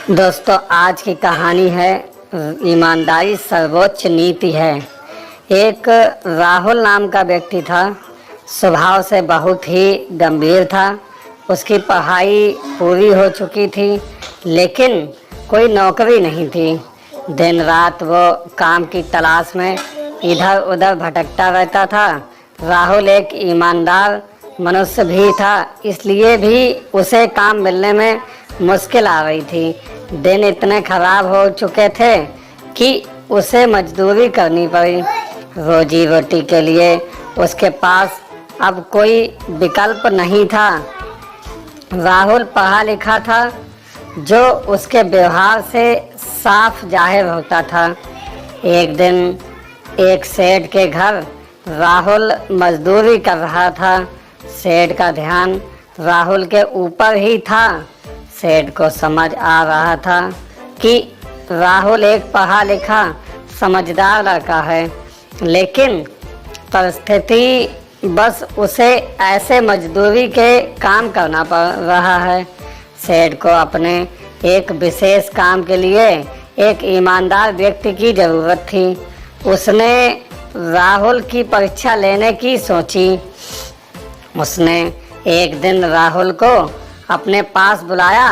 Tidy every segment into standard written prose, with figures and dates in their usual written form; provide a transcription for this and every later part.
दोस्तों, आज की कहानी है ईमानदारी सर्वोच्च नीति है। एक राहुल नाम का व्यक्ति था। स्वभाव से बहुत ही गंभीर था। उसकी पढ़ाई पूरी हो चुकी थी, लेकिन कोई नौकरी नहीं थी। दिन रात वो काम की तलाश में इधर उधर भटकता रहता था। राहुल एक ईमानदार मनुष्य भी था, इसलिए भी उसे काम मिलने में मुश्किल आ रही थी। दिन इतने खराब हो चुके थे कि उसे मजदूरी करनी पड़ी। रोजी रोटी के लिए उसके पास अब कोई विकल्प नहीं था। राहुल पढ़ा लिखा था, जो उसके व्यवहार से साफ जाहिर होता था। एक दिन एक सेठ के घर राहुल मजदूरी कर रहा था। सेठ का ध्यान राहुल के ऊपर ही था। सेठ को समझ आ रहा था कि राहुल एक पढ़ा लिखा समझदार लड़का है, लेकिन परिस्थिति बस उसे ऐसे मजदूरी के काम करना पड़ रहा है। सेठ को अपने एक विशेष काम के लिए एक ईमानदार व्यक्ति की ज़रूरत थी। उसने राहुल की परीक्षा लेने की सोची। उसने एक दिन राहुल को अपने पास बुलाया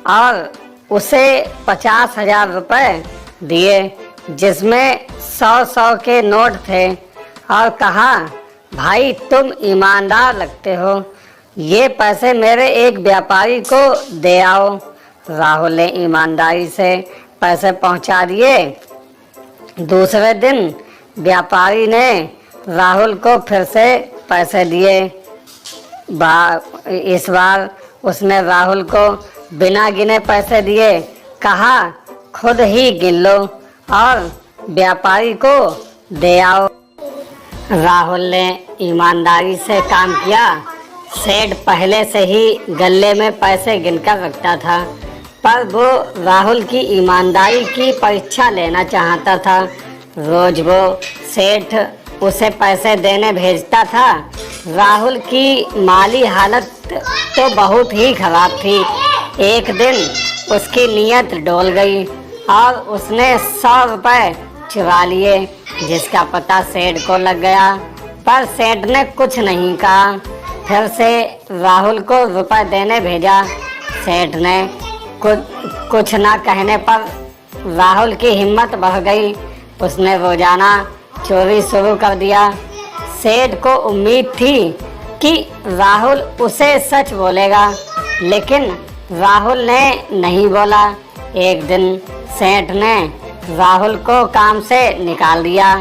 और उसे 50,000 रुपये दिए, जिसमें 100 के नोट थे, और कहा, भाई तुम ईमानदार लगते हो, ये पैसे मेरे एक व्यापारी को दे आओ। राहुल ने ईमानदारी से पैसे पहुंचा दिए। दूसरे दिन व्यापारी ने राहुल को फिर से पैसे दिए। इस बार उसने राहुल को बिना गिने पैसे दिए। कहा, खुद ही गिन लो और व्यापारी को दे आओ। राहुल ने ईमानदारी से काम किया। सेठ पहले से ही गल्ले में पैसे गिनकर रखता था, पर वो राहुल की ईमानदारी की परीक्षा लेना चाहता था। रोज वो सेठ उसे पैसे देने भेजता था। राहुल की माली हालत तो बहुत ही खराब थी। एक दिन उसकी नीयत डोल गई और उसने 100 रुपये चुरा लिए, जिसका पता सेठ को लग गया, पर सेठ ने कुछ नहीं कहा। फिर से राहुल को रुपए देने भेजा। सेठ ने कुछ ना कहने पर राहुल की हिम्मत बढ़ गई। उसने रोजाना चोरी शुरू कर दिया। सेठ को उम्मीद थी कि राहुल उसे सच बोलेगा, लेकिन राहुल ने नहीं बोला। एक दिन सेठ ने राहुल को काम से निकाल दिया।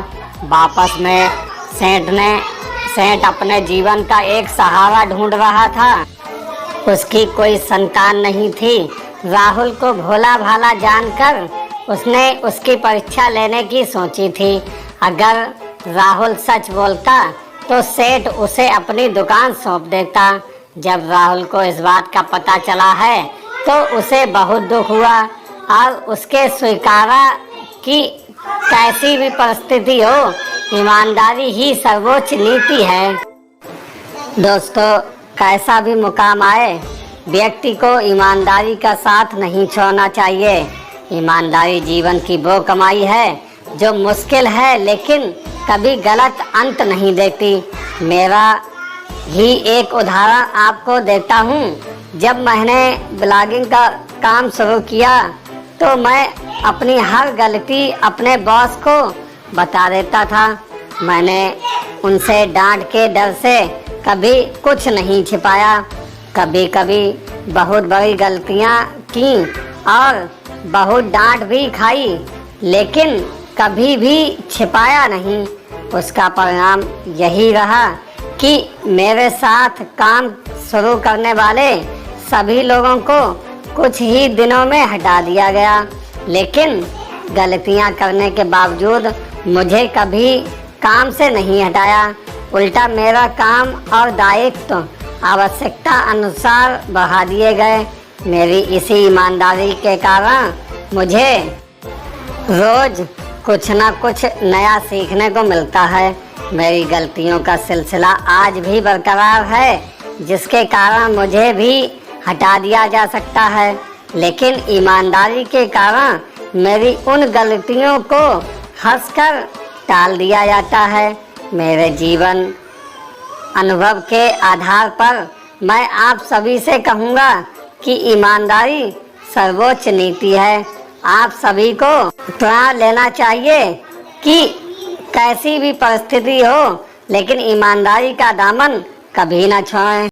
वापस में सेठ अपने जीवन का एक सहारा ढूंढ रहा था। उसकी कोई संतान नहीं थी। राहुल को भोला भाला जानकर उसने उसकी परीक्षा लेने की सोची थी। अगर राहुल सच बोलता तो सेठ उसे अपनी दुकान सौंप देता। जब राहुल को इस बात का पता चला है तो उसे बहुत दुख हुआ, और उसके स्वीकारा कि कैसी भी परिस्थिति हो, ईमानदारी ही सर्वोच्च नीति है। दोस्तों, कैसा भी मुकाम आए, व्यक्ति को ईमानदारी का साथ नहीं छोड़ना चाहिए। ईमानदारी जीवन की वो कमाई है जो मुश्किल है, लेकिन कभी गलत अंत नहीं देती। मेरा ही एक उदाहरण आपको देता हूँ। जब मैंने ब्लॉगिंग का काम शुरू किया तो मैं अपनी हर गलती अपने बॉस को बता देता था। मैंने उनसे डांट के डर से कभी कुछ नहीं छिपाया। कभी कभी बहुत बड़ी गलतियाँ की और बहुत डांट भी खाई, लेकिन कभी भी छिपाया नहीं। उसका परिणाम यही रहा कि मेरे साथ काम शुरू करने वाले सभी लोगों को कुछ ही दिनों में हटा दिया गया, लेकिन गलतियां करने के बावजूद मुझे कभी काम से नहीं हटाया। उल्टा मेरा काम और दायित्व आवश्यकता अनुसार बढ़ा दिए गए। मेरी इसी ईमानदारी के कारण मुझे रोज कुछ ना कुछ नया सीखने को मिलता है। मेरी गलतियों का सिलसिला आज भी बरकरार है, जिसके कारण मुझे भी हटा दिया जा सकता है, लेकिन ईमानदारी के कारण मेरी उन गलतियों को हंसकर टाल दिया जाता है। मेरे जीवन अनुभव के आधार पर मैं आप सभी से कहूँगा कि ईमानदारी सर्वोच्च नीति है। आप सभी को प्रण लेना चाहिए कि कैसी भी परिस्थिति हो, लेकिन ईमानदारी का दामन कभी ना छोड़ें।